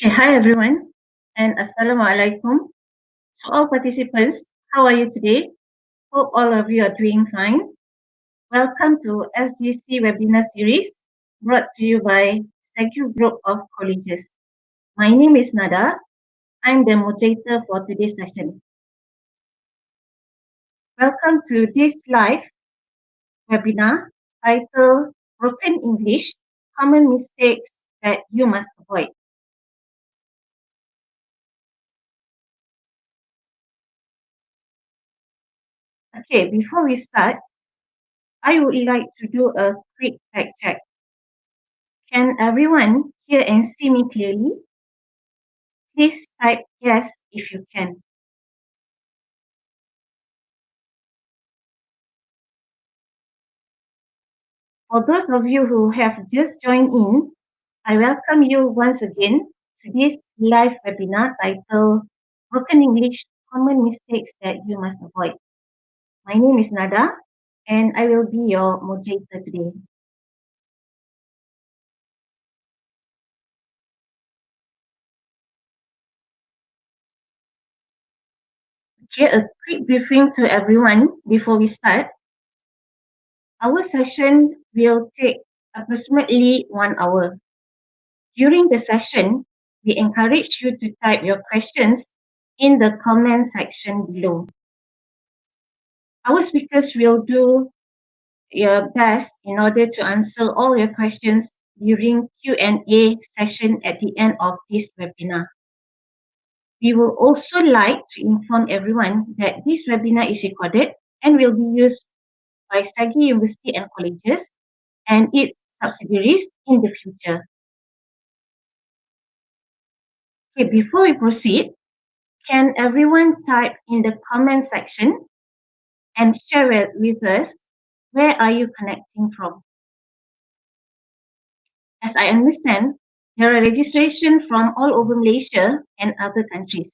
Okay, hi everyone, and Assalamualaikum to all participants. How are you today? Hope all of you are doing fine. Welcome to SGC webinar series brought to you by SEGi Group of Colleges. My name is Nada. I'm the moderator for today's session. Welcome to this live webinar titled Broken English, Common Mistakes that You Must Avoid. Okay, before we start, I would like to do a quick fact check. Can everyone hear and see me clearly? Please type yes if you can. For those of you who have just joined in, I welcome you once again to this live webinar titled Broken English, Common Mistakes That You Must Avoid. My name is Nada and I will be your moderator today. Okay, a quick briefing to everyone before we start. Our session will take approximately 1 hour. During the session, we encourage you to type your questions in the comment section below. Our speakers will do their best in order to answer all your questions during Q&A session at the end of this webinar. We would also like to inform everyone that this webinar is recorded and will be used by SEGi University and Colleges and its subsidiaries in the future. Okay, before we proceed, can everyone type in the comment section and share it with us? Where are you connecting from? As I understand, there are registrations from all over Malaysia and other countries.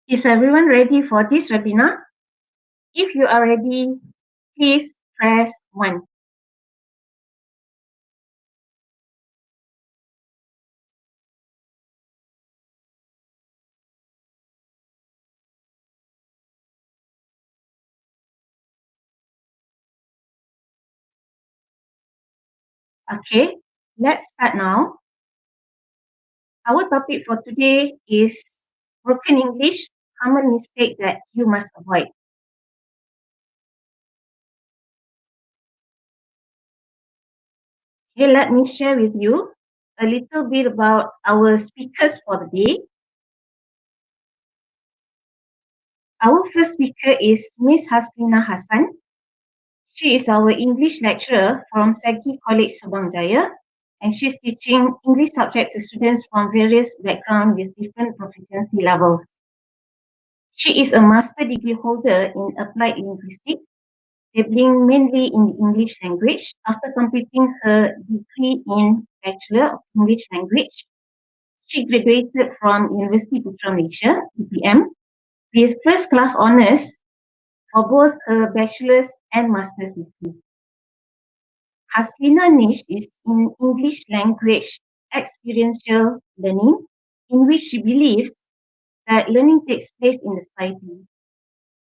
Is everyone ready for this webinar? If you are ready, please press 1. Okay, let's start now. Our topic for today is broken English, common mistake that you must avoid. Okay, let me share with you a little bit about our speakers for the day. Our first speaker is Miss Haslina Hassan. She is our English lecturer from SEGi College, Subang Jaya, and she's teaching English subject to students from various backgrounds with different proficiency levels. She is a master degree holder in applied linguistics, dabbling mainly in the English language. After completing her degree in Bachelor of English Language, she graduated from University Putra Malaysia, UPM, with first class honours for both her bachelor's and master's degree. Haslina's niche is in English language experiential learning, in which she believes that learning takes place in the society.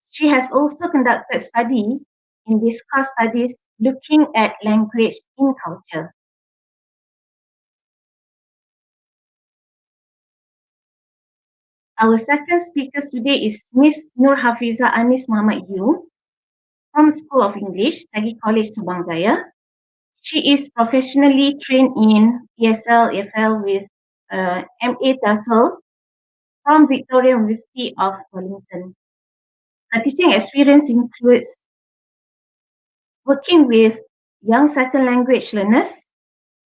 She has also conducted study in discourse studies looking at language in culture. Our second speaker today is Miss Nurhafizah Anis Muhamad Yew from School of English, SEGi College, Subang Jaya. She is professionally trained in ESL, EFL with MA TESOL from Victoria University of Wellington. Her teaching experience includes working with young second language learners,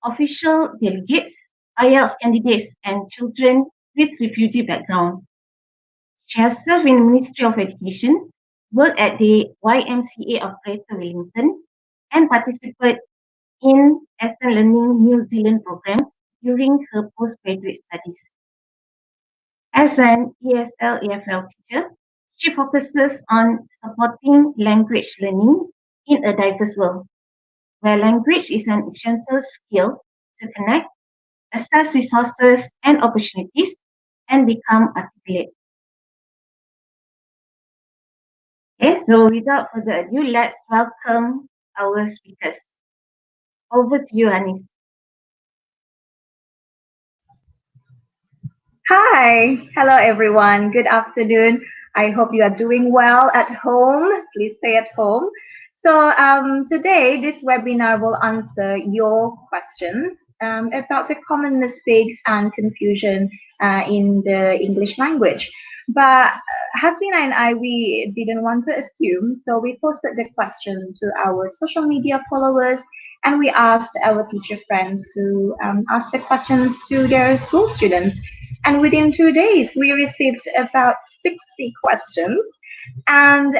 official delegates, IELTS candidates, and children with refugee background. She has served in the Ministry of Education, worked at the YMCA of Greater Wellington, and participated in Aston Learning New Zealand programs during her postgraduate studies. As an ESL/EFL teacher, she focuses on supporting language learning in a diverse world, where language is an essential skill to connect, assess resources and opportunities, and become articulate. Okay, so without further ado, let's welcome our speakers. Over to you, Anis. Hi, hello everyone. Good afternoon. I hope you are doing well at home. Please stay at home. So today, this webinar will answer your questions about the common mistakes and confusion in the English language. But Hasina and I, we didn't want to assume, so we posted the question to our social media followers and we asked our teacher friends to ask the questions to their school students. And within 2 days, we received about 60 questions. And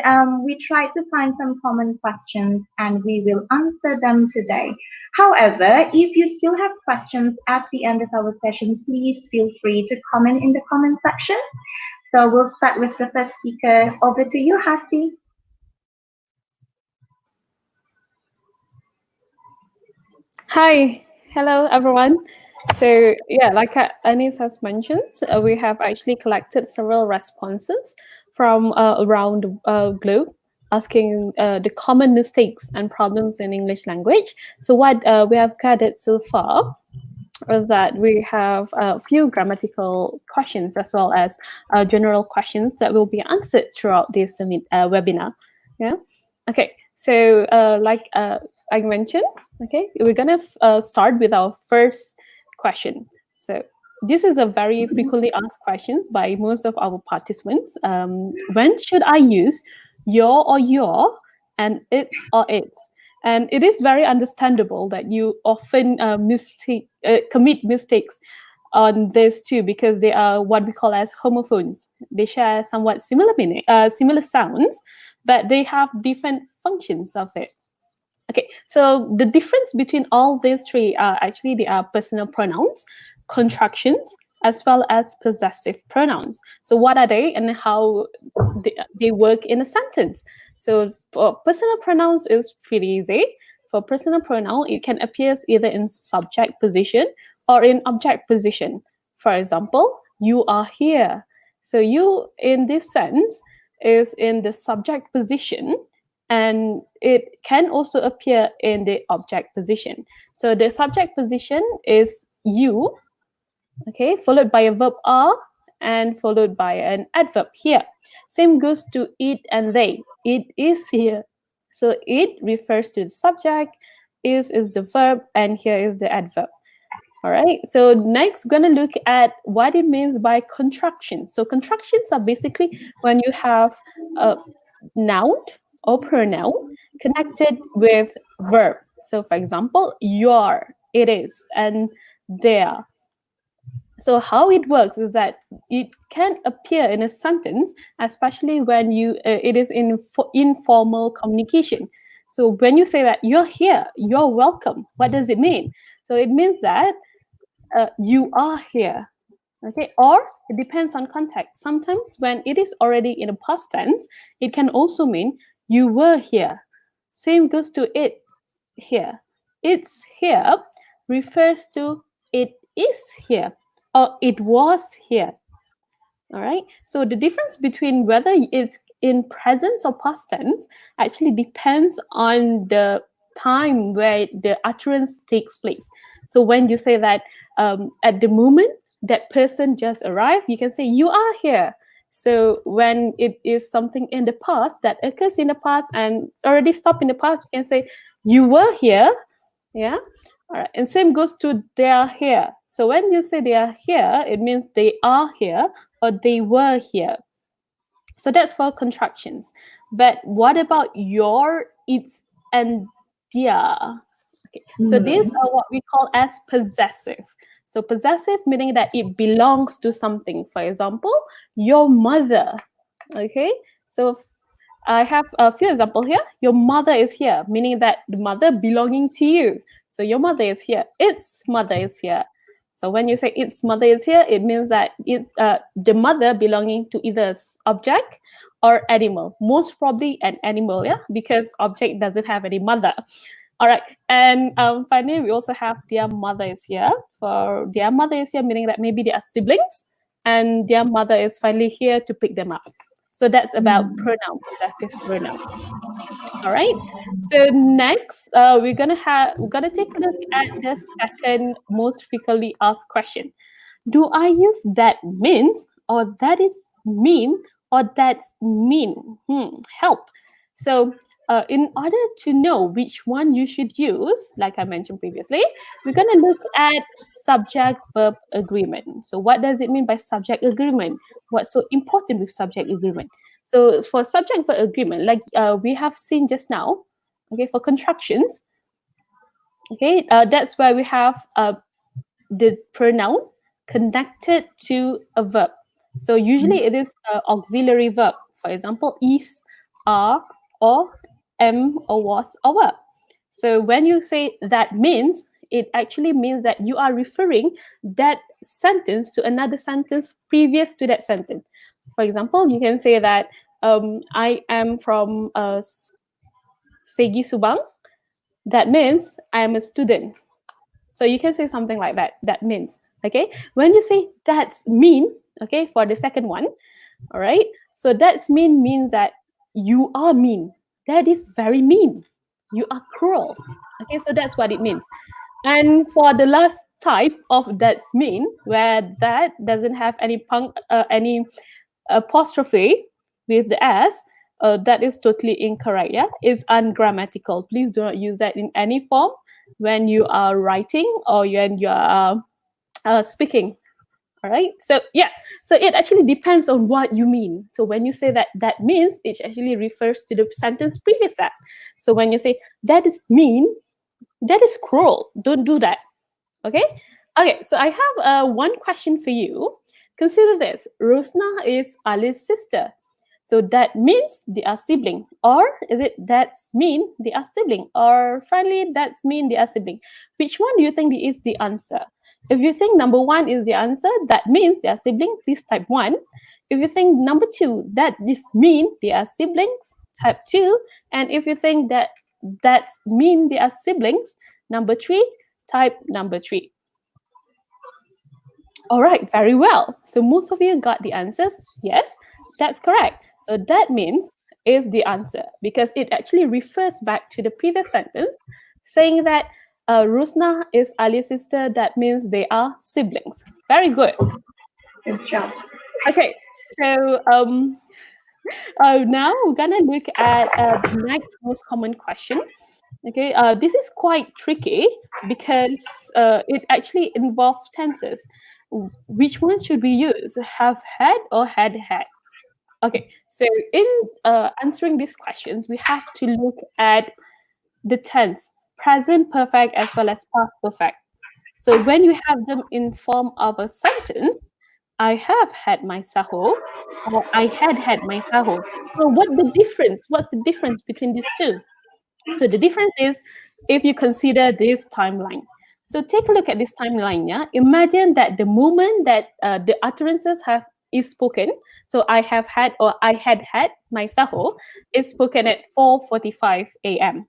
we tried to find some common questions and we will answer them today. However, if you still have questions at the end of our session, please feel free to comment in the comment section. So we'll start with the first speaker. Over to you, Hasi. Hi, hello everyone. So yeah, like Anis has mentioned, we have actually collected several responses from around the globe asking the common mistakes and problems in English language. So what we have gathered so far is that we have a few grammatical questions as well as general questions that will be answered throughout this webinar. Yeah. Okay. So like I mentioned, okay, we're gonna start with our first question. So this is a very frequently asked questions by most of our participants. When should I use your or your and its or its? And it is very understandable that you often commit mistakes on this too, because they are what we call as homophones. They share somewhat similar meaning, similar sounds, but they have different functions of it. Okay, so the difference between all these three are actually they are personal pronouns, contractions, as well as possessive pronouns. So what are they and how they work in a sentence? So for personal pronouns is pretty easy. For personal pronoun, it can appear either in subject position or in object position. For example, you are here. So you in this sense is in the subject position, and it can also appear in the object position. So the subject position is you, okay, followed by a verb are and followed by an adverb here. Same goes to it and they. It is here. So it refers to the subject, is the verb, and here is the adverb. All right, so next we're going to look at what it means by contractions. So contractions are basically when you have a noun or pronoun connected with verb. So for example, your, it is, and there. So how it works is that it can appear in a sentence, especially when it is in informal communication. So when you say that you're here, you're welcome, what does it mean? So it means that you are here, okay? Or it depends on context. Sometimes when it is already in a past tense, it can also mean you were here. Same goes to it here. It's here refers to it is here or it was here. All right. So the difference between whether it's in present or past tense actually depends on the time where the utterance takes place. So when you say that at the moment that person just arrived, you can say you are here. So when it is something in the past that occurs in the past and already stopped in the past, you can say you were here. Yeah. All right. And same goes to they are here. So when you say they are here, it means they are here or they were here. So that's for contractions. But what about your, its, and their? Okay. So these are what we call as possessive. So possessive meaning that it belongs to something. For example, your mother. Okay. So I have a few examples here. Your mother is here, meaning that the mother belonging to you. So your mother is here. Its mother is here. So when you say its mother is here, it means that it's the mother belonging to either object or animal. Most probably an animal, yeah, because object doesn't have any mother. All right, and finally we also have their mother is here. For their mother is here, meaning that maybe they are siblings, and their mother is finally here to pick them up. So that's about pronoun, possessive pronoun. All right. So next, we're gonna take a look at the second most frequently asked question. Do I use that means or that is mean or that's mean? Help. So in order to know which one you should use, like I mentioned previously, we're going to look at subject-verb agreement. So what does it mean by subject agreement? What's so important with subject agreement? So for subject-verb agreement, like we have seen just now, okay, for constructions, okay, that's where we have the pronoun connected to a verb. So usually it is an auxiliary verb. For example, is, are, or am, or was, or were. So when you say that means, it actually means that you are referring that sentence to another sentence previous to that sentence. For example, you can say that I am from SEGi Subang. That means I am a student. So you can say something like that. That means, okay? When you say that's mean, okay, for the second one, all right? So that's mean means that you are mean. That is very mean. You are cruel. Okay, so that's what it means. And for the last type of that's mean, where that doesn't have any apostrophe with the s, that is totally incorrect. Yeah, it's ungrammatical. Please do not use that in any form when you are writing or when you are speaking. All right. So yeah. So it actually depends on what you mean. So when you say that that means, it actually refers to the sentence previous that. So when you say that is mean, that is cruel. Don't do that. Okay. Okay. So I have one question for you. Consider this. Rosna is Ali's sister. So that means they are sibling. Or is it that's mean they are sibling? Or finally, that's mean they are sibling? Which one do you think is the answer? If you think number one is the answer, that means they are sibling, please type one. If you think number two, that this mean they are siblings, type two. And if you think that that's mean they are siblings, number three, type number three. All right, very well. So most of you got the answers. Yes, that's correct. So that means is the answer because it actually refers back to the previous sentence saying that Rusna is Ali's sister. That means they are siblings. Very good. Good job. Okay, so now we're gonna look at the next most common question. Okay, this is quite tricky because it actually involves tenses. Which one should we use? Have had or had had? Okay, so in answering these questions, we have to look at the tense, present perfect as well as past perfect. So when you have them in form of a sentence, I have had my sahur, or I had my sahur. So what's the difference between these two? So the difference is if you consider this timeline. So take a look at this timeline. Yeah, imagine that the moment that the utterances is spoken. So I have had or I had my sahur is spoken at 4:45 a.m.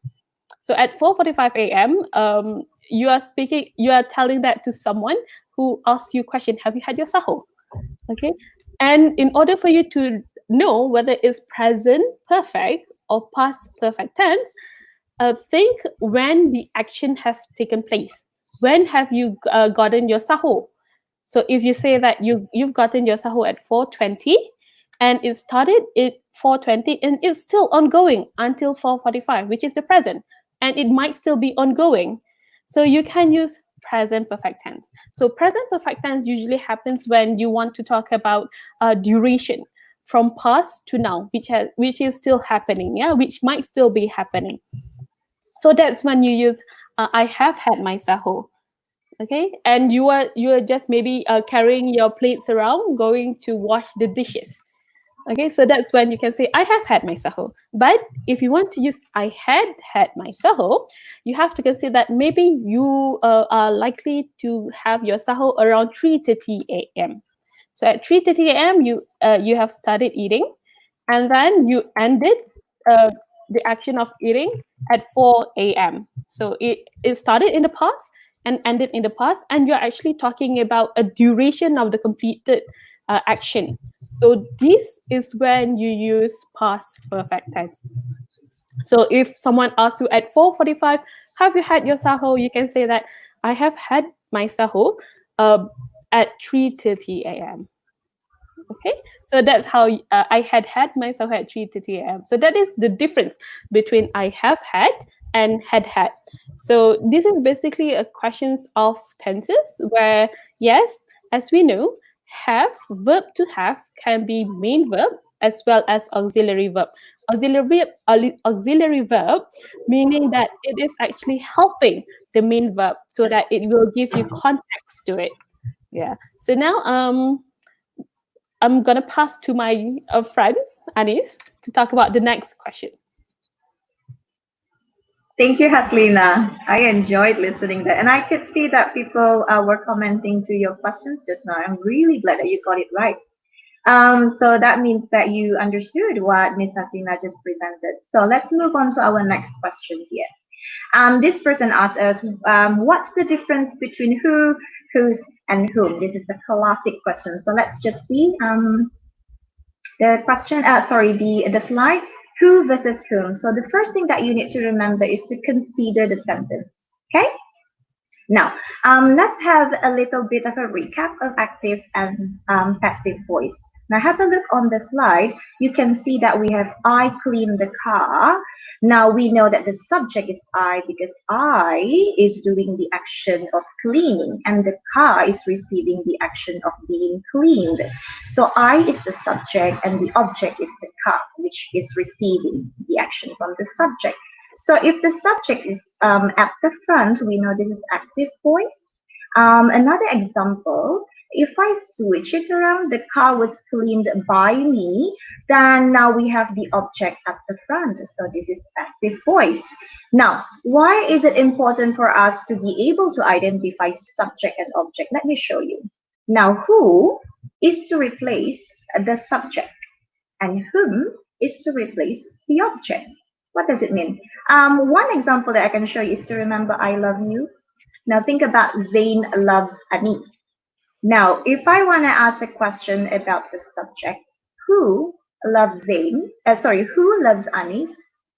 So at 4:45 a.m., you are speaking. You are telling that to someone who asks you a question. Have you had your sahur? Okay, and in order for you to know whether it's present perfect or past perfect tense, think when the action have taken place. When have you gotten your sahur? So if you say that you've gotten your sahur at 4:20 and it started at 4:20 and it's still ongoing until 4:45, which is the present, and it might still be ongoing. So you can use present perfect tense. So present perfect tense usually happens when you want to talk about duration from past to now, which is still happening, yeah, which might still be happening. So that's when you use I have had my sahur. Okay, and you are just maybe carrying your plates around, going to wash the dishes. Okay, so that's when you can say, I have had my sahur. But if you want to use I had had my sahur, you have to consider that maybe you are likely to have your sahur around 3:30 a.m. So at 3:30 a.m., you have started eating, and then you ended uh, the action of eating at 4 a.m. So it started in the past and ended in the past, and you're actually talking about a duration of the completed action. So this is when you use past perfect tense. So if someone asks you at 4:45, have you had your sahur? You can say that I have had my sahur at 3:30 a.m. Okay, so that's how I had my sahur at 3:30 a.m. So that is the difference between I have had and had had. So this is basically a questions of tenses where, yes, as we know, have, verb to have, can be main verb as well as auxiliary verb. Auxiliary verb meaning that it is actually helping the main verb so that it will give you context to it. Yeah. So now I'm gonna pass to my friend Anis to talk about the next question. Thank you, Haslina. I enjoyed listening there, and I could see that people were commenting to your questions just now. I'm really glad that you got it right. So that means that you understood what Miss Haslina just presented. So let's move on to our next question here. This person asked us, what's the difference between who, whose, and whom? This is a classic question. So let's just see the question. The slide. Who versus whom? So the first thing that you need to remember is to consider the sentence. Okay. Now, let's have a little bit of a recap of active and passive voice. Now, have a look on the slide. You can see that we have I clean the car. Now, we know that the subject is I because I is doing the action of cleaning and the car is receiving the action of being cleaned. So, I is the subject and the object is the car, which is receiving the action from the subject. So if the subject is at the front, we know this is active voice. Another example, if I switch it around, the car was cleaned by me, then now we have the object at the front. So this is passive voice. Now, why is it important for us to be able to identify subject and object? Let me show you. Now, who is to replace the subject and whom is to replace the object. What does it mean? One example that I can show you is to remember I love you. Now think about Zain loves Anis. Now, if I want to ask a question about the subject, who loves Zain? Who loves Anis?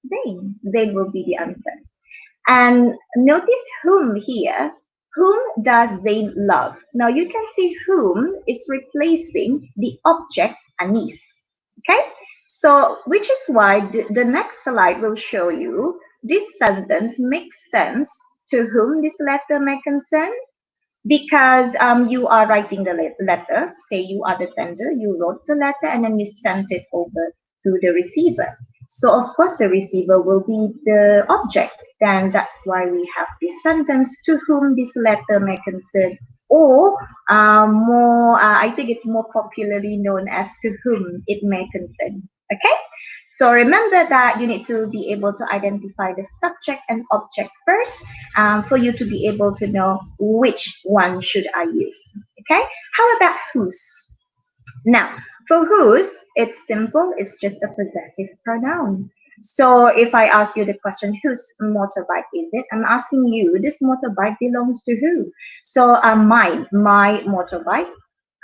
Zain. Zain will be the answer. And notice whom here. Whom does Zain love? Now you can see whom is replacing the object Anis. Okay? So, which is why the next slide will show you this sentence makes sense to whom this letter may concern because you are writing the letter. Say you are the sender, you wrote the letter and then you sent it over to the receiver. So, of course, the receiver will be the object. Then that's why we have this sentence to whom this letter may concern. Or I think it's more popularly known as to whom it may concern. Okay, so remember that you need to be able to identify the subject and object first for you to be able to know which one should I use. Okay, how about whose? Now, for whose, it's simple, it's just a possessive pronoun. So if I ask you the question, whose motorbike is it? I'm asking you, this motorbike belongs to who? So my motorbike.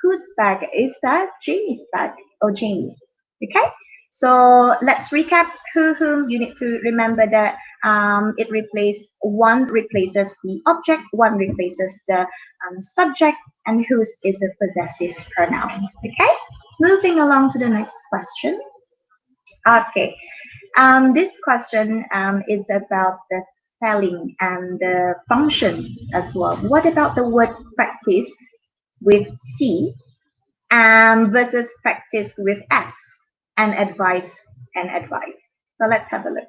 Whose bag is that? Jamie's bag or Jamie's. Okay? So let's recap whom. You need to remember that one replaces the object, one replaces the subject, and whose is a possessive pronoun. Okay? Moving along to the next question. Okay. This question is about the spelling and the function as well. What about the words practice with C versus practice with S and advice and advice? So let's have a look.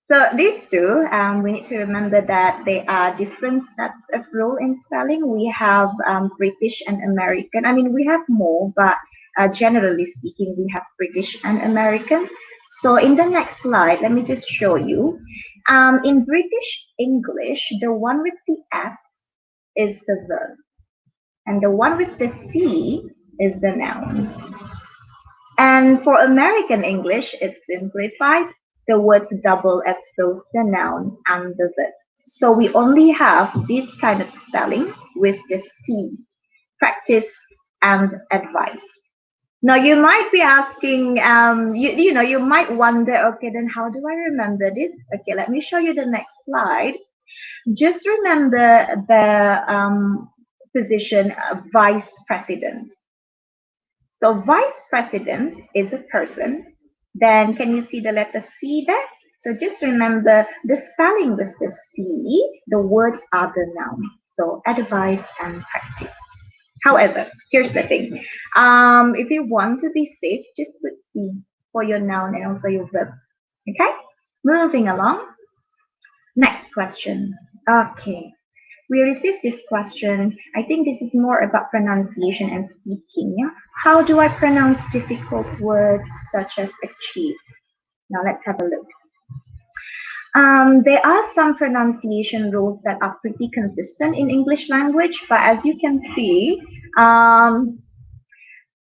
So these two, we need to remember that they are different sets of rule in spelling. We have British and American. I mean, we have more, but generally speaking, we have British and American. So in the next slide, let me just show you. In British English, the one with the S is the verb, and the one with the C is the noun. And for American English, it's simplified. The words double as both the noun and the verb. So we only have this kind of spelling with the C, practice and advice. Now you might be asking, you might wonder, okay, then how do I remember this? Okay, let me show you the next slide. Just remember the position vice president. So vice president is a person. Then can you see the letter C there? So just remember the spelling with the C, the words are the nouns. So advice and practice. However, here's the thing. If you want to be safe, just put C for your noun and also your verb. Okay? Moving along. Next question. Okay. We received this question. I think this is more about pronunciation and speaking. Yeah? How do I pronounce difficult words such as achieve? Now let's have a look. There are some pronunciation rules that are pretty consistent in English language, but as you can see,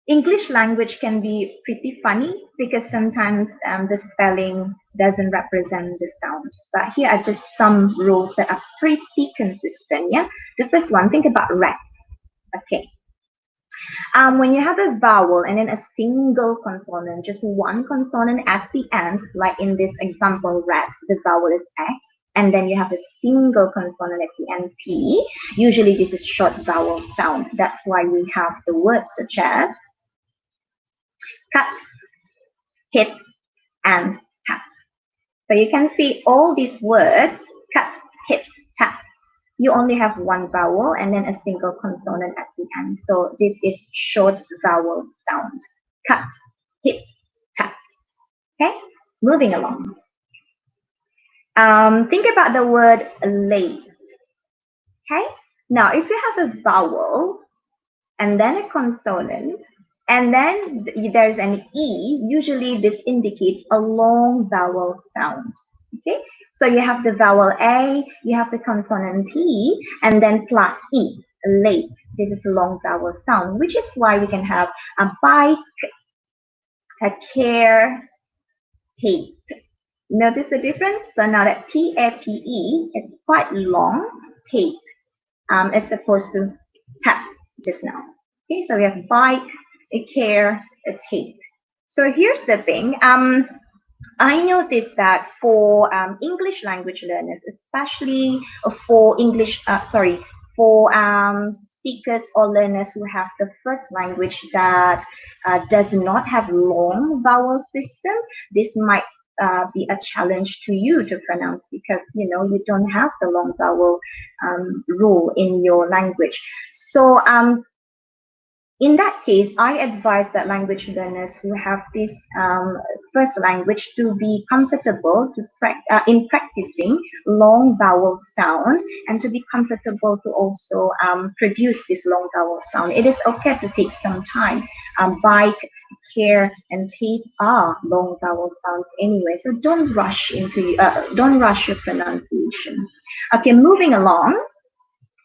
English language can be pretty funny because sometimes the spelling doesn't represent the sound. But here are just some rules that are pretty consistent. Yeah. The first one, think about rat. Okay. When you have a vowel and then a single consonant, just one consonant at the end, like in this example, rat, the vowel is a, and then you have a single consonant at the end, t. Usually this is short vowel sound. That's why we have the words such as cut, hit, and tap. So you can see all these words, cut, hit, tap. You only have one vowel and then a single consonant at the end. So this is short vowel sound. Cut, hit, tap. Okay, moving along. Think about the word late. Okay, now if you have a vowel and then a consonant, and then there's an E, usually this indicates a long vowel sound. Okay, so you have the vowel A, you have the consonant T, and then plus E, late. This is a long vowel sound, which is why we can have a bike, a care, tape. Notice the difference? So now that T-A-P-E is quite long, tape, as opposed to tap just now. Okay, so we have bike, a care, a tape. So here's the thing. I noticed that for English language learners, especially for speakers or learners who have the first language that does not have long vowel system, this might be a challenge to you to pronounce because you don't have the long vowel rule in your language. So in that case, I advise that language learners who have this first language to be comfortable in practicing long vowel sound and to be comfortable to also produce this long vowel sound. It is okay to take some time. Bike, care, and tape are long vowel sounds anyway, so don't rush your pronunciation. Okay, moving along.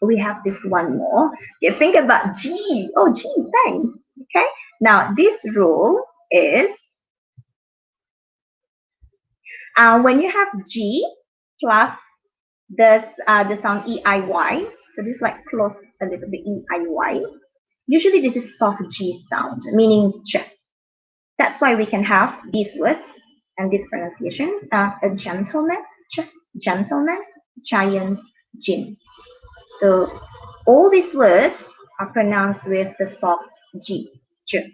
We have this one more. Okay, think about G. Oh, G, thanks. Okay. Now, this rule is when you have G plus the sound E-I-Y, so this like close a little bit E-I-Y. Usually this is soft G sound, meaning J. That's why we can have these words and this pronunciation. A gentleman, gentleman, giant, gin. So all these words are pronounced with the soft G, J.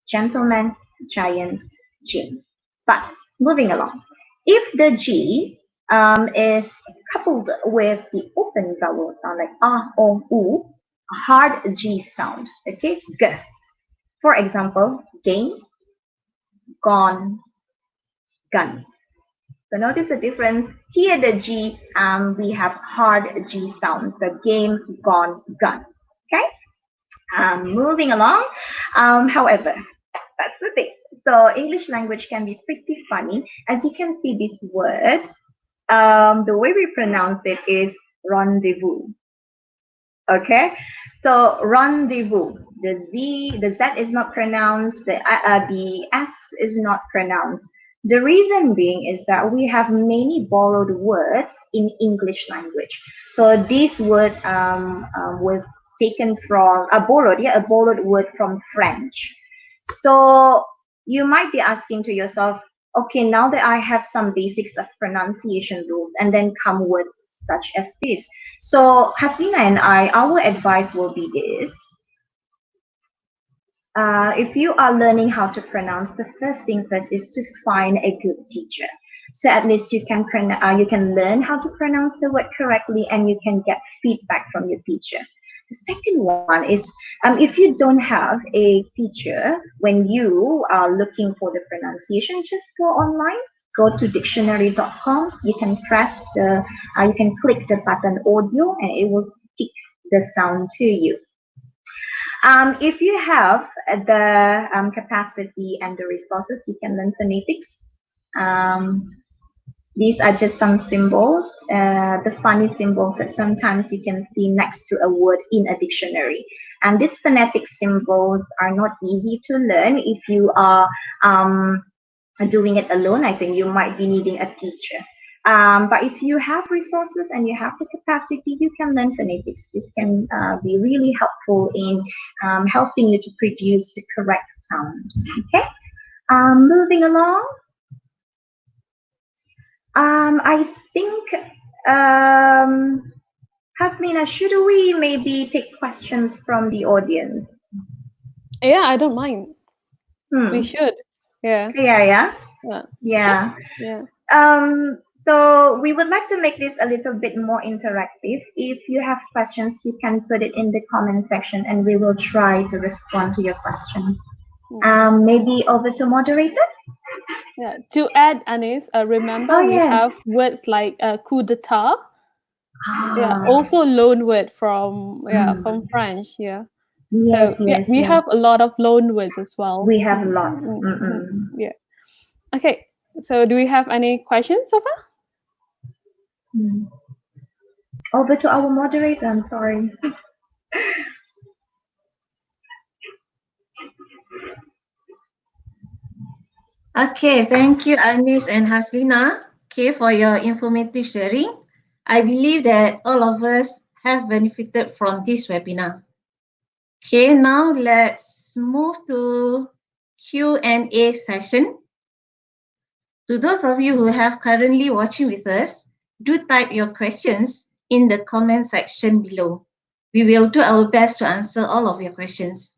Gentleman, giant, gin. But moving along, if the G is coupled with the open vowel sound like A, O, U, a hard G sound, okay, G. For example, game, gone, gun. So notice the difference. Here the G, we have hard G sounds. The game, gone, gun. Okay? Moving along. However, that's the thing. So English language can be pretty funny. As you can see, this word, the way we pronounce it is rendezvous. Okay, so rendezvous. The Z is not pronounced. The S is not pronounced. The reason being is that we have many borrowed words in English language. So this word was taken from a borrowed word from French. So you might be asking to yourself, okay, now that I have some basics of pronunciation rules, and then come words such as this. So Haslina and I, our advice will be this. If you are learning how to pronounce, the first thing first is to find a good teacher. So at least you can learn how to pronounce the word correctly, and you can get feedback from your teacher. The second one is if you don't have a teacher when you are looking for the pronunciation, just go online. Go to dictionary.com. You can you can click the button audio, and it will speak the sound to you. If you have the capacity and the resources, you can learn phonetics. These are just some symbols, the funny symbols that sometimes you can see next to a word in a dictionary. And these phonetic symbols are not easy to learn if you are doing it alone. I think you might be needing a teacher. But if you have resources and you have the capacity, you can learn phonetics. This can be really helpful in helping you to produce the correct sound. Okay, moving along. I think, Haslina, should we maybe take questions from the audience? Yeah, I don't mind. We should. Yeah. Yeah. Sure. Yeah. So we would like to make this a little bit more interactive. If you have questions, you can put it in the comment section, and we will try to respond to your questions. Maybe over to moderator. Yeah. To add, Anis, remember we have words like coup d'état. Yeah. Also loan word from from French. Yeah. Yes, so we have a lot of loan words as well. We have lots. Yeah. Okay. So do we have any questions so far? Over to our moderator. I'm sorry. Okay, thank you, Anis and Haslina, for your informative sharing. I believe that all of us have benefited from this webinar. Okay, now let's move to Q&A session. To those of you who have currently watching with us, do type your questions in the comment section below. We will do our best to answer all of your questions.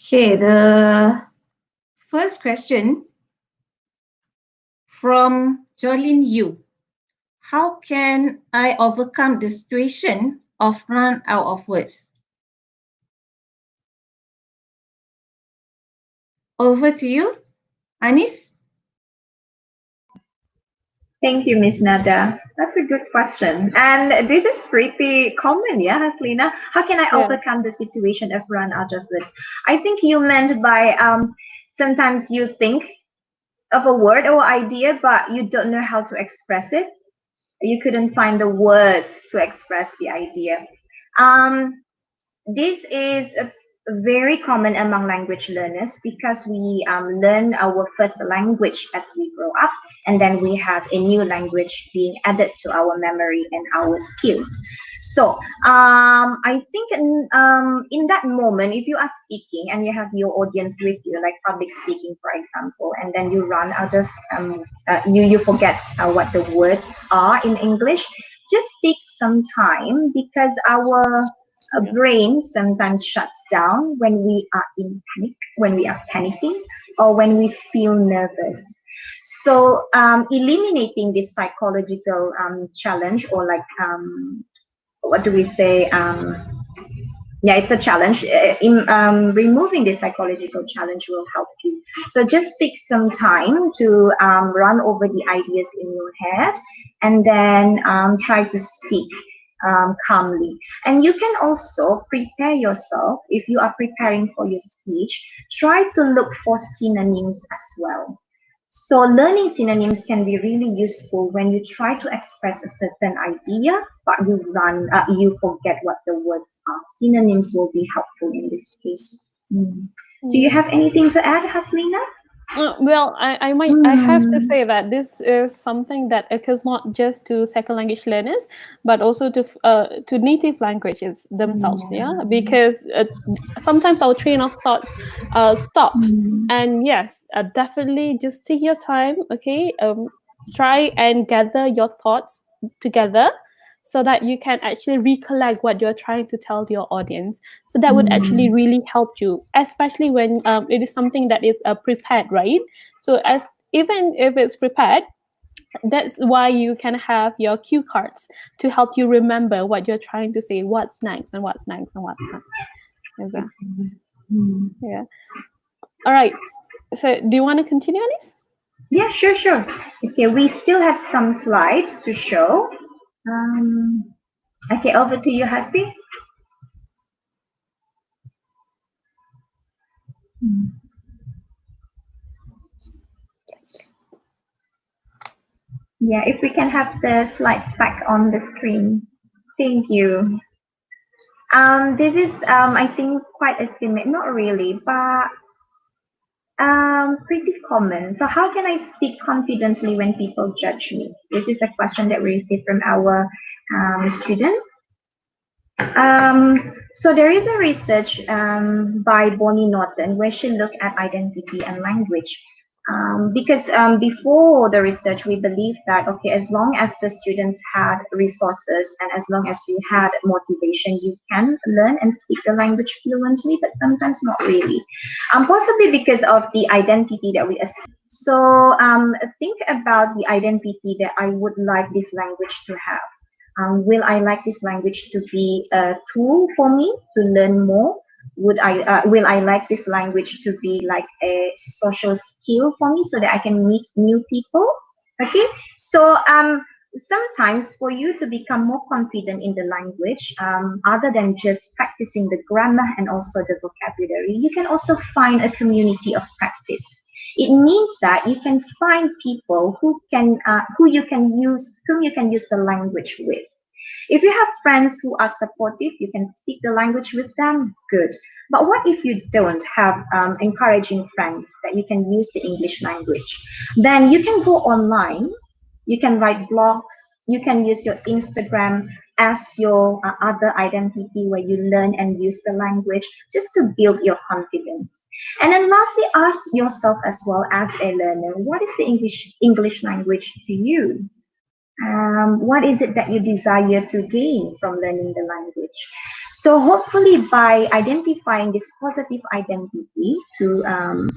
Okay, the first question from Jolene Yu. How can I overcome the situation of run out of words? Over to you, Anis. Thank you, Miss Nada. That's a good question. And this is pretty common, yeah, Haslina? How can I overcome the situation of run out of words? I think you meant by sometimes you think of a word or idea, but you don't know how to express it. You couldn't find the words to express the idea. This is very common among language learners because we learn our first language as we grow up, and then we have a new language being added to our memory and our skills. So I think in that moment, if you are speaking and you have your audience with you, like public speaking, for example, and then you run out of, you forget what the words are in English, just take some time because our A Yeah. brain sometimes shuts down when we are in panic, when we are panicking, or when we feel nervous. So eliminating this psychological challenge, or like what do we say? Yeah, it's a challenge. In removing this psychological challenge will help you. So just take some time to run over the ideas in your head, and then try to speak calmly. And you can also prepare yourself. If you are preparing for your speech, try to look for synonyms as well. So learning synonyms can be really useful when you try to express a certain idea, but you forget what the words are. Synonyms will be helpful in this case. Do you Yeah. have anything to add, Haslina? Well, I have to say that this is something that occurs not just to second language learners, but also to native languages themselves. Yeah, because sometimes our train of thoughts stop. And yes, definitely just take your time. Okay, try and gather your thoughts together so that you can actually recollect what you're trying to tell your audience. So that would actually really help you, especially when it is something that is prepared, right? So as even if it's prepared, that's why you can have your cue cards to help you remember what you're trying to say, what's next and what's next and what's next. Exactly. Yeah. All right. So do you want to continue, Anis? Yeah, sure. Okay, we still have some slides to show. Okay, over to you, Hasbi. Yeah, if we can have the slides back on the screen. Thank you. This is, I think, quite a similar, not really, but pretty common. So, how can I speak confidently when people judge me? This is a question that we received from our student. So there is a research by Bonnie Norton where she looked at identity and language. Because before the research, we believed that, okay, as long as the students had resources and as long as you had motivation, you can learn and speak the language fluently, but sometimes not really. Possibly because of the identity that we assume. So think about the identity that I would like this language to have. Will I like this language to be a tool for me to learn more? Will I like this language to be like a social skill for me so that I can meet new people? Okay, so sometimes for you to become more confident in the language, other than just practicing the grammar and also the vocabulary, you can also find a community of practice. It means that you can find people whom you can use the language with. If you have friends who are supportive, you can speak the language with them. Good. But what if you don't have encouraging friends that you can use the English language? Then you can go online. You can write blogs. You can use your Instagram as your other identity where you learn and use the language just to build your confidence. And then lastly, ask yourself as well as a learner, what is the English language to you? What is it that you desire to gain from learning the language? So hopefully by identifying this positive identity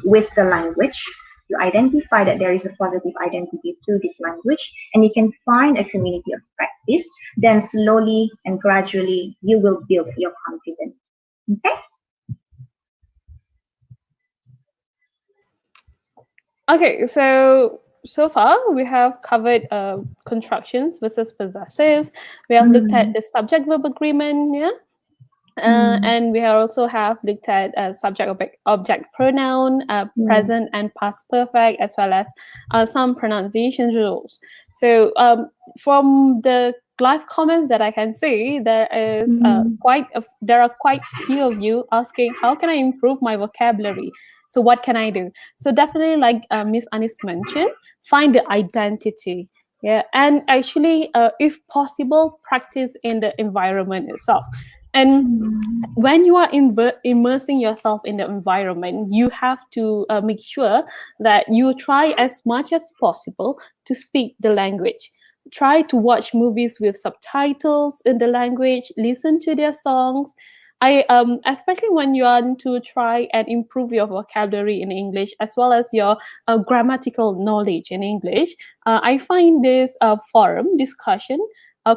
with the language, you identify that there is a positive identity to this language and you can find a community of practice, then slowly and gradually you will build your confidence. Okay? Okay, so far we have covered constructions versus possessive. We have looked at the subject-verb agreement, yeah, and we also have looked at subject-object pronoun, present and past perfect, as well as some pronunciation rules. So from the live comments that I can see, there are quite few of you asking, how can I improve my vocabulary? So what can I do? So definitely, like Miss Anis mentioned, find the identity. Yeah, and actually, if possible, practice in the environment itself. And when you are immersing yourself in the environment, you have to make sure that you try as much as possible to speak the language. try to watch movies with subtitles in the language, listen to their songs. I especially when you want to try and improve your vocabulary in English as well as your grammatical knowledge in English. I find this forum discussion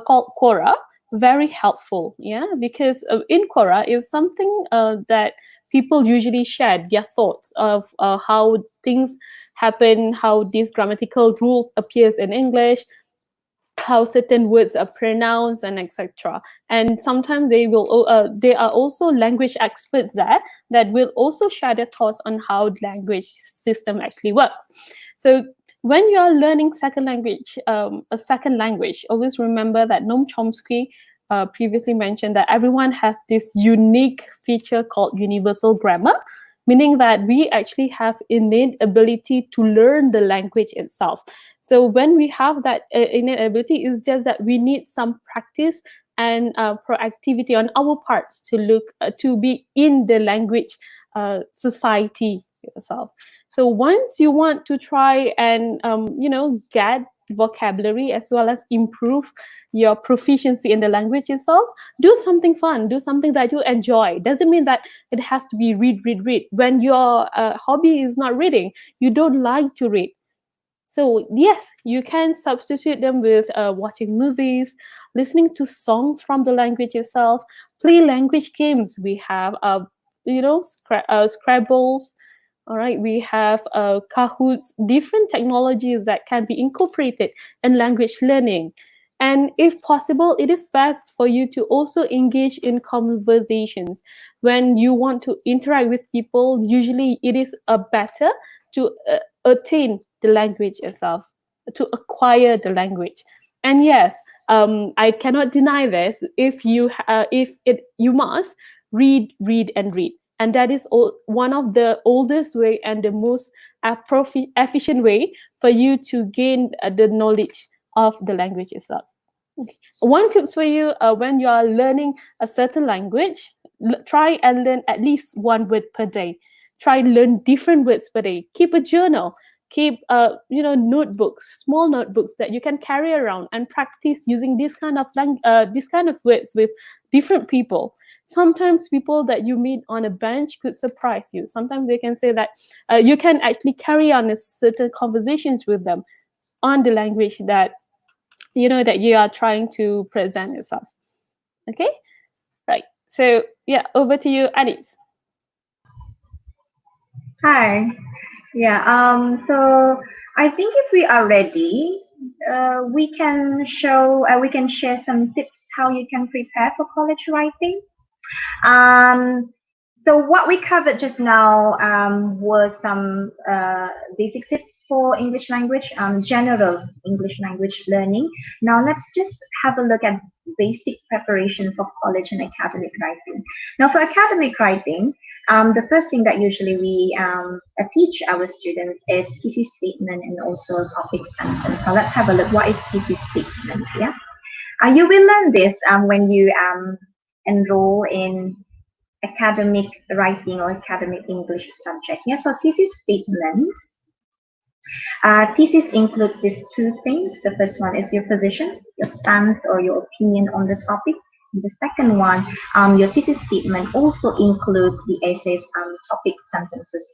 called Quora very helpful. Yeah, because in Quora is something that people usually share their thoughts of how things happen, how these grammatical rules appears in English, how certain words are pronounced, and etc. And sometimes they are also language experts there that will also share their thoughts on how the language system actually works. So when you are learning a second language, always remember that Noam Chomsky previously mentioned that everyone has this unique feature called universal grammar, meaning that we actually have innate ability to learn the language itself. So when we have that innate ability, it's just that we need some practice and proactivity on our parts to look to be in the language society itself. So once you want to try and get vocabulary as well as improve your proficiency in the language itself, do something fun, do something that you enjoy. Doesn't mean that it has to be read, read, read. When your hobby is not reading, you don't like to read. So yes, you can substitute them with watching movies, listening to songs from the language itself, play language games. We have, Scrabbles. All right, we have Kahoots, different technologies that can be incorporated in language learning. And if possible, it is best for you to also engage in conversations. When you want to interact with people, usually it is better to attain the language itself, to acquire the language. And yes, I cannot deny this. You must read, read, and read, and that is one of the oldest way and the most efficient way for you to gain the knowledge of the language itself. Okay. One tip for you when you are learning a certain language, try and learn at least one word per day. Try learn different words per day. Keep a journal. Keep notebooks, small notebooks that you can carry around and practice using this kind of words with different people. Sometimes people that you meet on a bench could surprise you. Sometimes they can say that you can actually carry on a certain conversations with them on the language that that you are trying to present yourself. Okay, right. So yeah, over to you, Anis. Hi. Yeah. So I think if we are ready, we can share some tips how you can prepare for college writing. Um, so what we covered just now was some basic tips for English language, general English language learning. Now let's just have a look at basic preparation for college and academic writing. Now for academic writing, the first thing that usually we teach our students is thesis statement and also topic sentence. Now let's have a look. What is thesis statement? Yeah, you will learn this when you enroll in academic writing or academic English subject. Yeah, so thesis statement. Thesis includes these two things. The first one is your position, your stance or your opinion on the topic. And the second one, your thesis statement also includes the essay's topic sentences.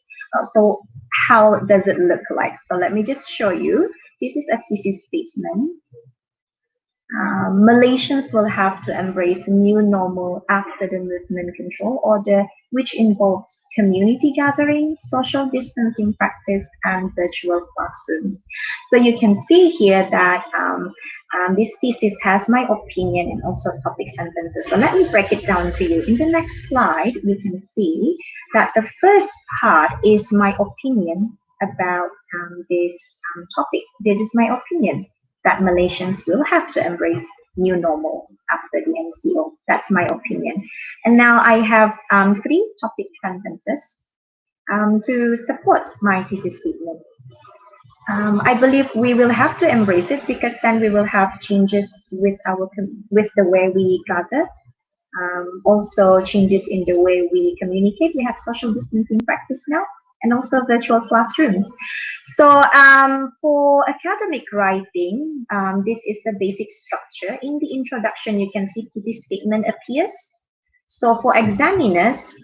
So how does it look like? So let me just show you. This is a thesis statement. Malaysians will have to embrace a new normal after the movement control order, which involves community gatherings, social distancing practice, and virtual classrooms. So you can see here that this thesis has my opinion and also topic sentences. So let me break it down to you. In the next slide, you can see that the first part is my opinion about this topic. This is my opinion, that Malaysians will have to embrace new normal after the MCO. That's my opinion. And now I have 3 topic sentences to support my thesis statement. I believe we will have to embrace it because then we will have changes with the way we gather. Also changes in the way we communicate. We have social distancing practice now and also virtual classrooms. So for academic writing, this is the basic structure. In the introduction, you can see thesis statement appears. So for examiners,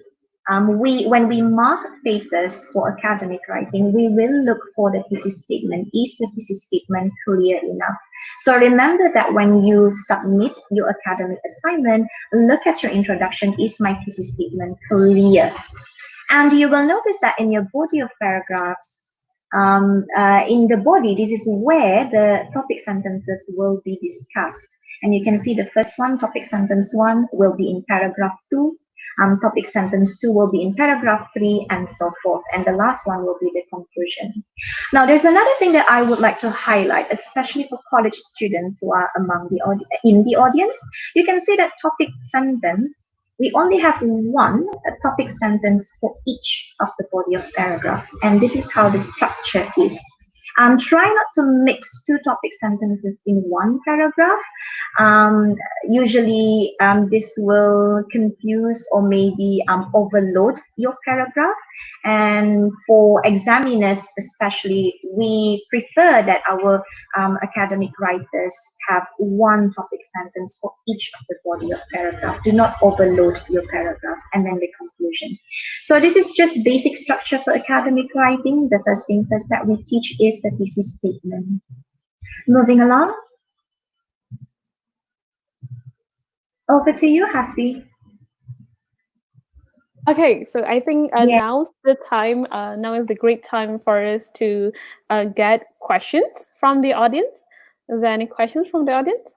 when we mark papers for academic writing, we will look for the thesis statement. Is the thesis statement clear enough? So remember that when you submit your academic assignment, look at your introduction. Is my thesis statement clear? And you will notice that in your body of paragraphs, in the body, this is where the topic sentences will be discussed. And you can see the first one, topic sentence 1, will be in paragraph 2. Topic sentence 2 will be in paragraph 3, and so forth. And the last one will be the conclusion. Now, there's another thing that I would like to highlight, especially for college students who are in the audience. You can see that topic sentence, we only have one topic sentence for each of the body of paragraph, and this is how the structure is. Try not to mix two topic sentences in one paragraph. Usually, this will confuse or maybe overload your paragraph. And for examiners especially, we prefer that our academic writers have one topic sentence for each of the body of paragraph. Do not overload your paragraph and then the conclusion. So this is just basic structure for academic writing. The first thing first that we teach is the thesis statement. Moving along. Over to you, Hasi. Okay, so I think Yeah. now's the time. Now is the great time for us to get questions from the audience. Is there any questions from the audience?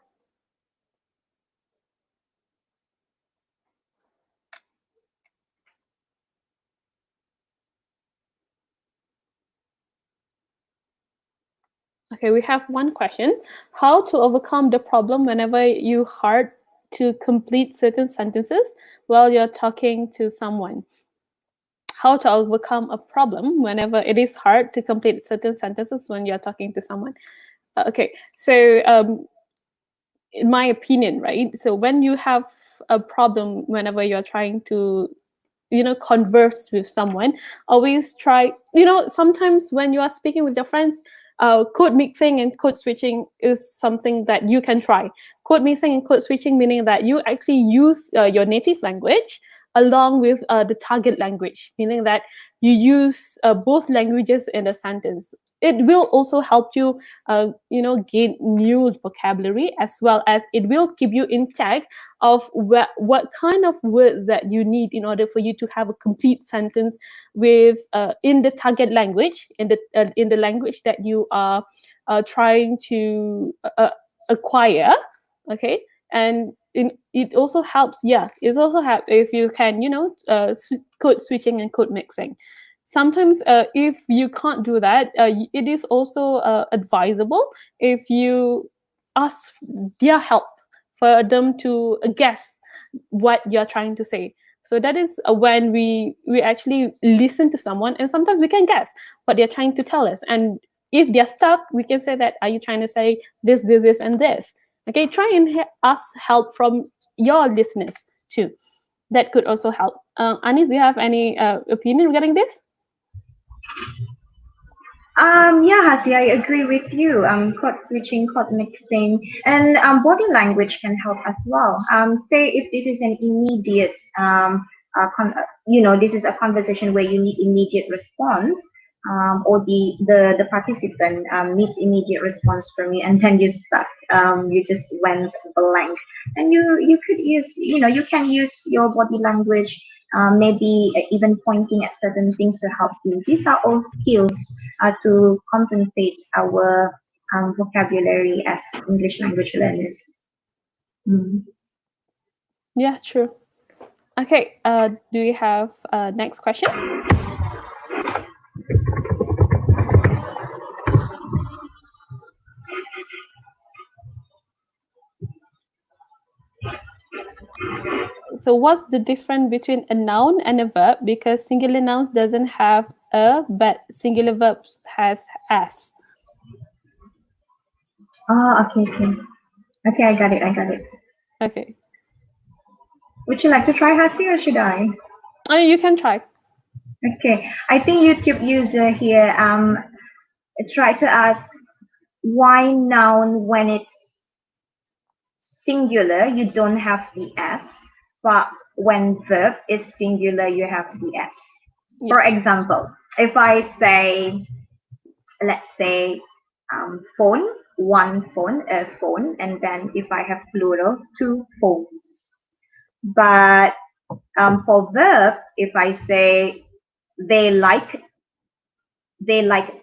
Okay, we have one question. How to overcome the problem whenever you hard to complete certain sentences while you're talking to someone? How to overcome a problem whenever it is hard to complete certain sentences when you're talking to someone? Okay, so in my opinion, right? So when you have a problem whenever you're trying to converse with someone, always try, sometimes when you are speaking with your friends, code mixing and code switching is something that you can try. Code mixing and code switching meaning that you actually use your native language along with the target language, meaning that you use both languages in a sentence. It will also help you gain new vocabulary, as well as it will keep you in check of what kind of words that you need in order for you to have a complete sentence with in the target language, in the language that you are trying to acquire. Okay, and it also helps. Yeah, it also helps if you can code switching and code mixing. Sometimes if you can't do that, it is also advisable if you ask their help for them to guess what you're trying to say. So that is when we actually listen to someone, and sometimes we can guess what they're trying to tell us. And if they're stuck, we can say that, are you trying to say this, and this? Okay, try and ask help from your listeners too. That could also help. Anis, do you have any opinion regarding this? Yeah, Hasi, I agree with you. Code switching, code mixing, and body language can help as well. Say if this is an immediate, this is a conversation where you need immediate response, or the participant needs immediate response from you, and then you stuck, you just went blank, and you could use, you can use your body language. Maybe even pointing at certain things to help you. These are all skills to compensate our vocabulary as English language learners. Yeah, true. Okay, do you have next question? So what's the difference between a noun and a verb? Because singular nouns doesn't have a, but singular verbs has as. Oh, okay. Okay, I got it. Okay. Would you like to try, Hasi, or should I? Oh, you can try. Okay, I think YouTube user here try to ask why noun when it's singular you don't have the s, but when verb is singular you have the s. For Yes. example, if I say, let's say, phone, one phone, a phone, and then if I have plural, two phones. But for verb, if I say they like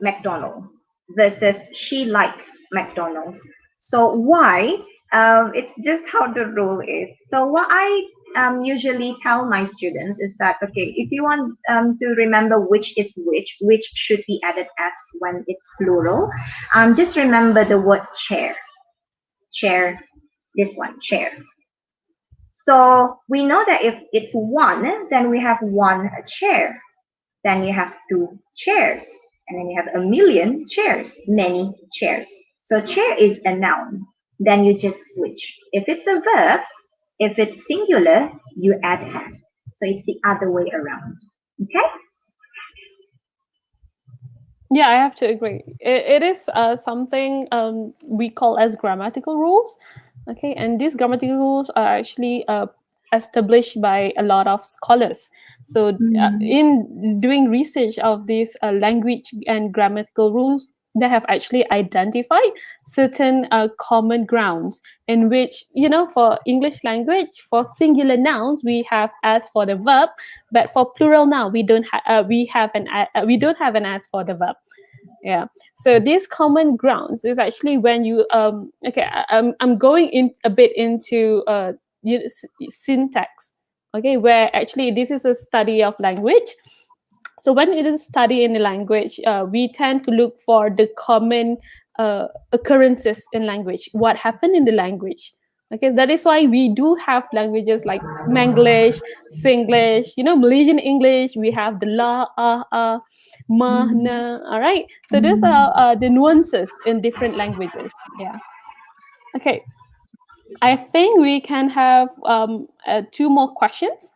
McDonald's versus she likes McDonald's. So why? It's just how the rule is. So what I usually tell my students is that, okay, if you want to remember which is which should be added as when it's plural, just remember the word chair. Chair, this one, chair. So we know that if it's one, then we have one chair. Then you have two chairs. And then you have a million chairs, many chairs. So chair is a noun. Then you just switch. If it's a verb, if it's singular, you add has. So it's the other way around. Okay? Yeah, I have to agree. It is something we call as grammatical rules. Okay, and these grammatical rules are actually established by a lot of scholars. So, in doing research of these language and grammatical rules, they have actually identified certain common grounds in which, for English language, for singular nouns, we have as for the verb, but for plural noun, we don't have we don't have an as for the verb. Yeah. So these common grounds is actually when you okay, I'm going in a bit into syntax. Okay, where actually this is a study of language. So when it is study in the language, we tend to look for the common occurrences in language, what happened in the language. Okay, that is why we do have languages like Manglish, Singlish, Malaysian English. We have the la, ma, na. All right. So those are the nuances in different languages. Yeah. Okay. I think we can have two more questions.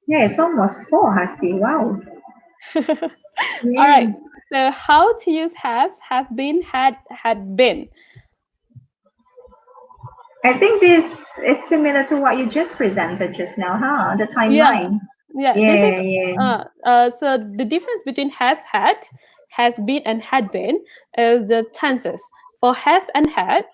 Yeah, it's almost 4, Hasi. Wow. All right. So how to use has been, had been. I think this is similar to what you just presented just now, huh? The Yeah. timeline. Yeah. This is so the difference between had, has been, and had been is the tenses. For has and had,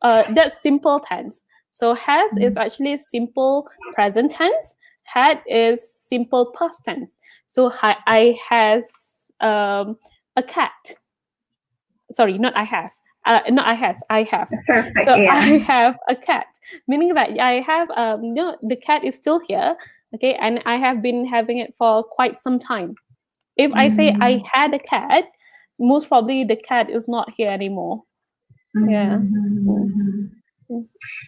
that's simple tense. So has is actually simple present tense. Had is simple past tense. So I has a cat. Sorry, not I have. Not I has. I have. Perfect. So Yeah. I have a cat, meaning that I have the cat is still here. Okay, and I have been having it for quite some time. If I say I had a cat, most probably the cat is not here anymore. Yeah.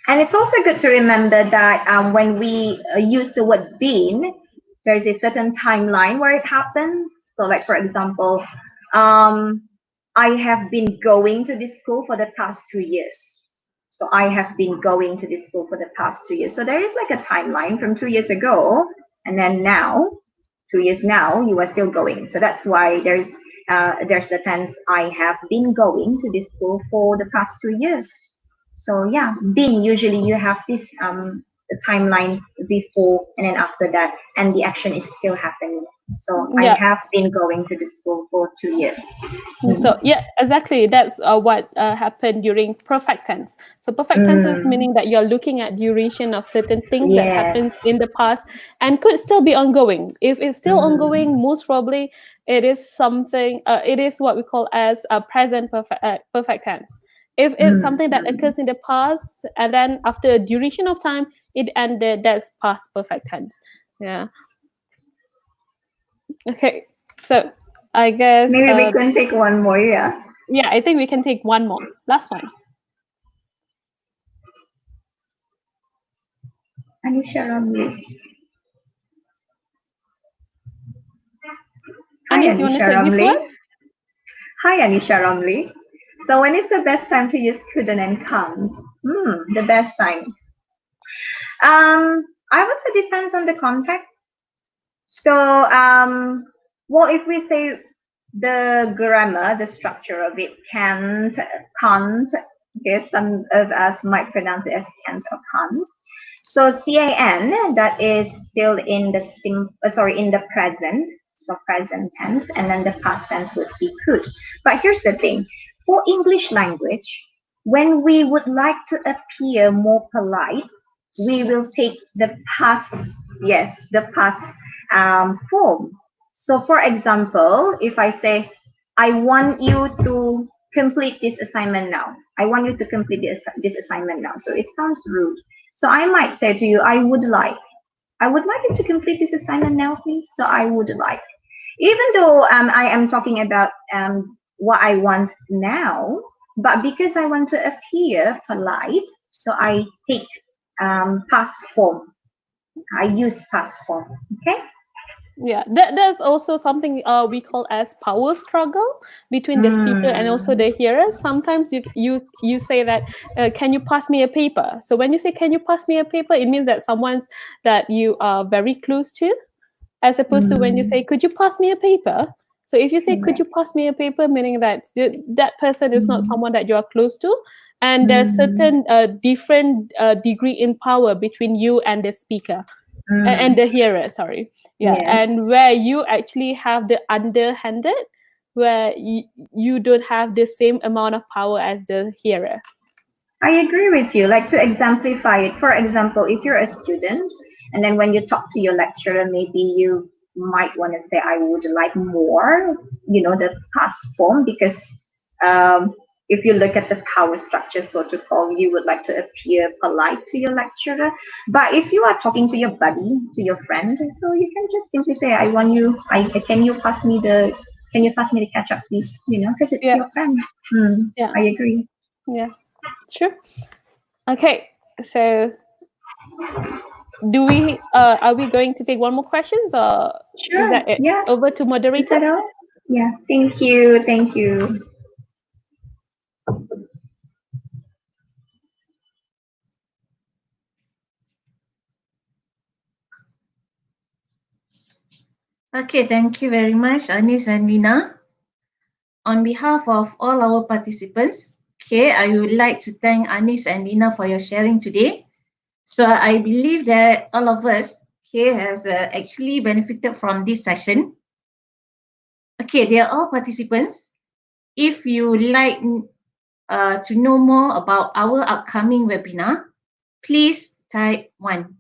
And it's also good to remember that when we use the word been, there's a certain timeline where it happens. So, like for example, I have been going to this school for the past 2 years. So I have been going to this school for the past 2 years. So there is like a timeline from 2 years ago, and then now, 2 years now, you are still going. So that's why there's the tense I have been going to this school for the past 2 years. So yeah, been usually you have this timeline before and then after that, and the action is still happening. So I have been going to the school for 2 years. So yeah, exactly. That's what happened during perfect tense. So perfect tense is meaning that you're looking at duration of certain things that happened in the past and could still be ongoing. If it's still ongoing, most probably it is something. It is what we call as a present perfect tense. If it's something that occurs in the past and then after a duration of time it ended, that's past perfect tense. Yeah. Okay. So I guess maybe we can take one more, yeah. Yeah, I think we can take one more. Last one. Anisha Ramli. Anis, you want to take this one? Hi, Anisha Ramli. So when is the best time to use couldn't and can't? The best time. I would say depends on the context. So, well, if we say the grammar, the structure of it, can't. Okay, some of us might pronounce it as can't or can't. So can, that is still in the in the present, so present tense, and then the past tense would be could. But here's the thing: for English language, when we would like to appear more polite, we will take the past, yes, the past form. So, for example, if I say, I want you to complete this assignment now. I want you to complete this assignment now. So it sounds rude. So I might say to you, I would like you to complete this assignment now, please. So I would like. Even though I am talking about what I want now, but because I want to appear polite, so I take past form. I use past form. Okay. Yeah, there's also something we call as power struggle between the speaker and also the hearer. Sometimes you say that, can you pass me a paper? So when you say can you pass me a paper, it means that someone's that you are very close to, as opposed to when you say could you pass me a paper. So if you say could you Correct. pass me a paper, meaning that that person is not Mm. someone that you are close to, and there's Mm. certain different degree in power between you and the speaker and Mm. the hearer, sorry. Yeah, Yes. and where you actually have the underhanded, where you don't have the same amount of power as the hearer. I agree with you. Like, to exemplify it, for example, if you're a student and then when you talk to your lecturer, maybe you might want to say, I would like more, the past form, because if you look at the power structure, so to call, you would like to appear polite to your lecturer. But if you are talking to your buddy, to your friend, so you can just simply say, can you pass me the ketchup, please? Because it's Yeah, your friend. Hmm, yeah, I agree. yeah, sure. Okay, so do we are we going to take one more questions, or is Sure. that it? Yeah. Over to Is moderator. that all? Yeah. Thank you. Thank you. Okay, thank you very much, Anis and Lina. On behalf of all our participants, okay, I would like to thank Anis and Lina for your sharing today. So I believe that all of us, okay, has actually benefited from this session. Okay, they are all participants. If you would like to know more about our upcoming webinar, please type 1.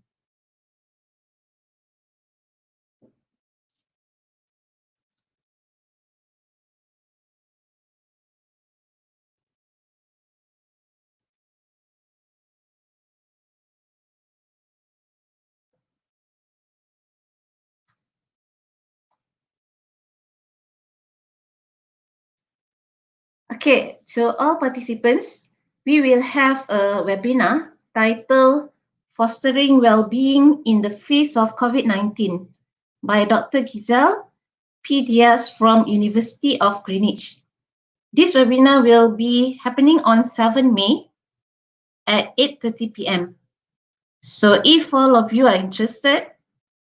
Okay, so all participants, we will have a webinar titled Fostering Wellbeing in the Face of COVID-19 by Dr. Giselle P. Diaz from University of Greenwich. This webinar will be happening on 7 May at 8:30 p.m. So if all of you are interested,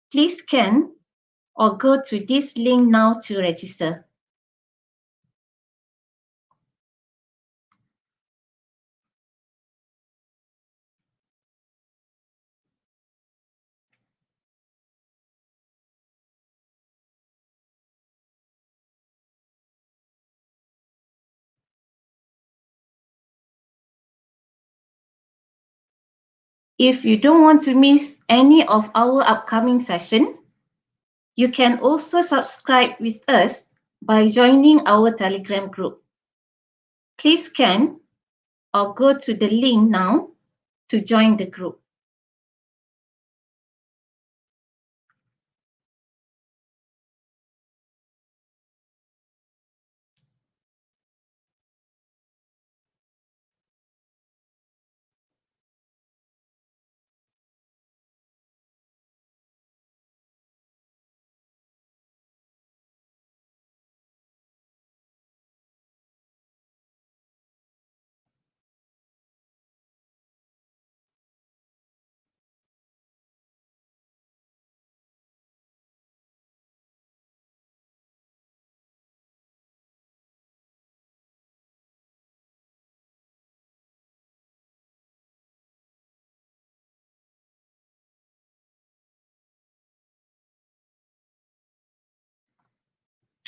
please scan or go to this link now to register. If you don't want to miss any of our upcoming session, you can also subscribe with us by joining our Telegram group. Please scan or go to the link now to join the group.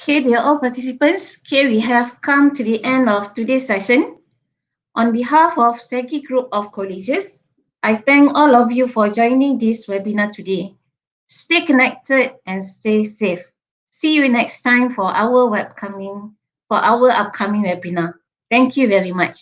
Okay, dear all participants, okay, we have come to the end of today's session. On behalf of SEGi Group of Colleges, I thank all of you for joining this webinar today. Stay connected and stay safe. See you next time for our upcoming webinar. Thank you very much.